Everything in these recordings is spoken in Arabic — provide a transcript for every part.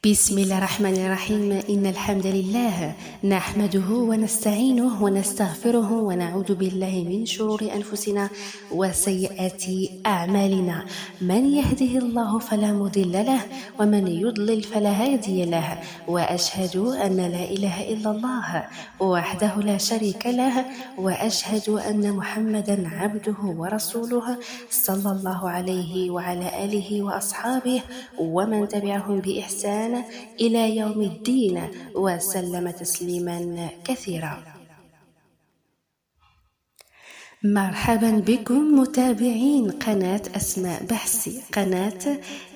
بسم الله الرحمن الرحيم. إن الحمد لله نحمده ونستعينه ونستغفره ونعوذ بالله من شرور أنفسنا وسيئات أعمالنا. من يهده الله فلا مضل له ومن يضلل فلا هادي له، وأشهد أن لا إله إلا الله وحده لا شريك له، وأشهد أن محمدا عبده ورسوله صلى الله عليه وعلى آله وأصحابه ومن تبعهم بإحسان إلى يوم الدين وسلم تسليما كثيرا. مرحبا بكم متابعين قناة أسماء بحسي، قناة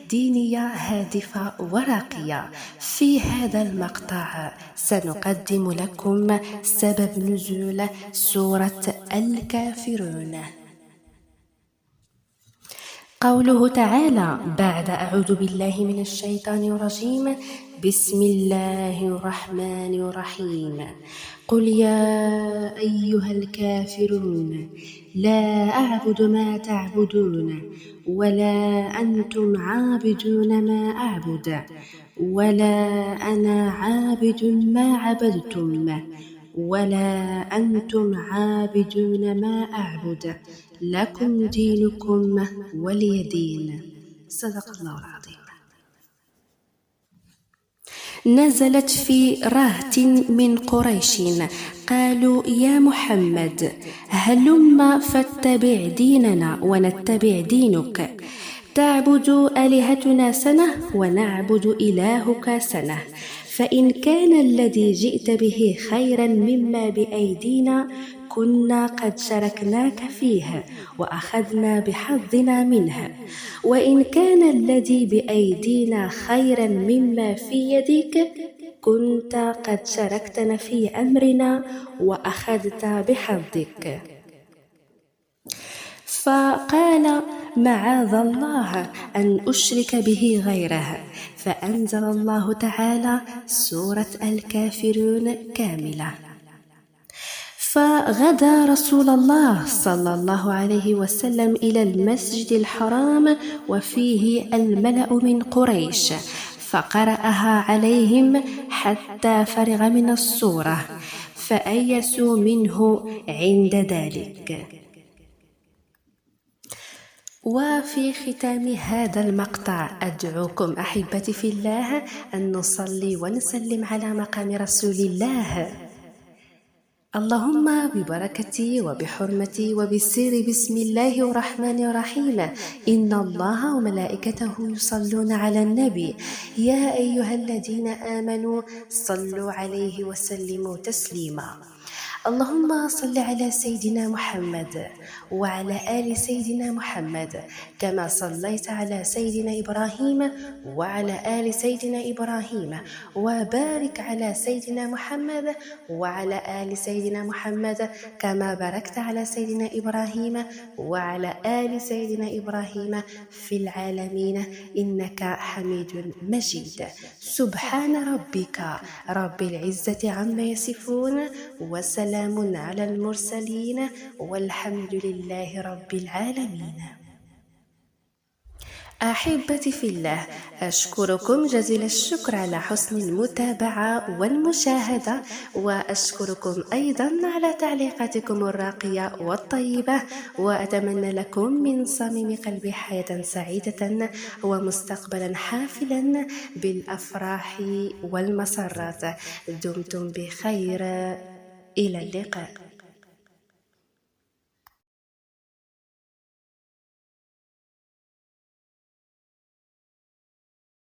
دينية هادفة وراقية. في هذا المقطع سنقدم لكم سبب نزول سورة الكافرون. قوله تعالى بعد أعوذ بالله من الشيطان الرجيم: بسم الله الرحمن الرحيم. قل يا أيها الكافرون لا أعبد ما تعبدون ولا أنتم عابدون ما أعبد ولا أنا عابد ما عبدتم ولا أنتم عابدون ما أعبد، لكم دينكم ولي دين. صدق الله العظيم. نزلت في رهط من قريش قالوا: يا محمد هلم فاتبع ديننا ونتبع دينك، تعبد آلهتنا سنة ونعبد إلهك سنة، فإن كان الذي جئت به خيرا مما بأيدينا كنا قد شاركناك فيه وأخذنا بحظنا منه، وإن كان الذي بأيدينا خيرا مما في يدك كنت قد شاركتنا في أمرنا وأخذت بحظك. فقال: معاذ الله أن أشرك به غيره، فأنزل الله تعالى سورة الكافرون كاملة. فغدا رسول الله صلى الله عليه وسلم إلى المسجد الحرام وفيه الملأ من قريش، فقرأها عليهم حتى فرغ من السورة، فأيسوا منه عند ذلك. وفي ختام هذا المقطع أدعوكم أحبتي في الله أن نصلي ونسلم على مقام رسول الله. اللهم ببركتي وبحرمتي وبسر بسم الله الرحمن الرحيم: إن الله وملائكته يصلون على النبي يا أيها الذين آمنوا صلوا عليه وسلموا تسليما. اللهم صل على سيدنا محمد وعلى آل سيدنا محمد كما صليت على سيدنا إبراهيم وعلى آل سيدنا إبراهيم، وبارك على سيدنا محمد وعلى آل سيدنا محمد كما باركت على سيدنا إبراهيم وعلى آل سيدنا إبراهيم في العالمين إنك حميد مجيد. سبحان ربك رب العزة عما يصفون، وسلام على المرسلين، والحمد لله رب العالمين. أحبتي في الله، أشكركم جزيل الشكر على حسن المتابعة والمشاهدة، وأشكركم أيضا على تعليقاتكم الراقية والطيبة، وأتمنى لكم من صميم قلبي حياة سعيدة ومستقبلا حافلا بالأفراح والمسرات. دمتم بخير، إلى اللقاء.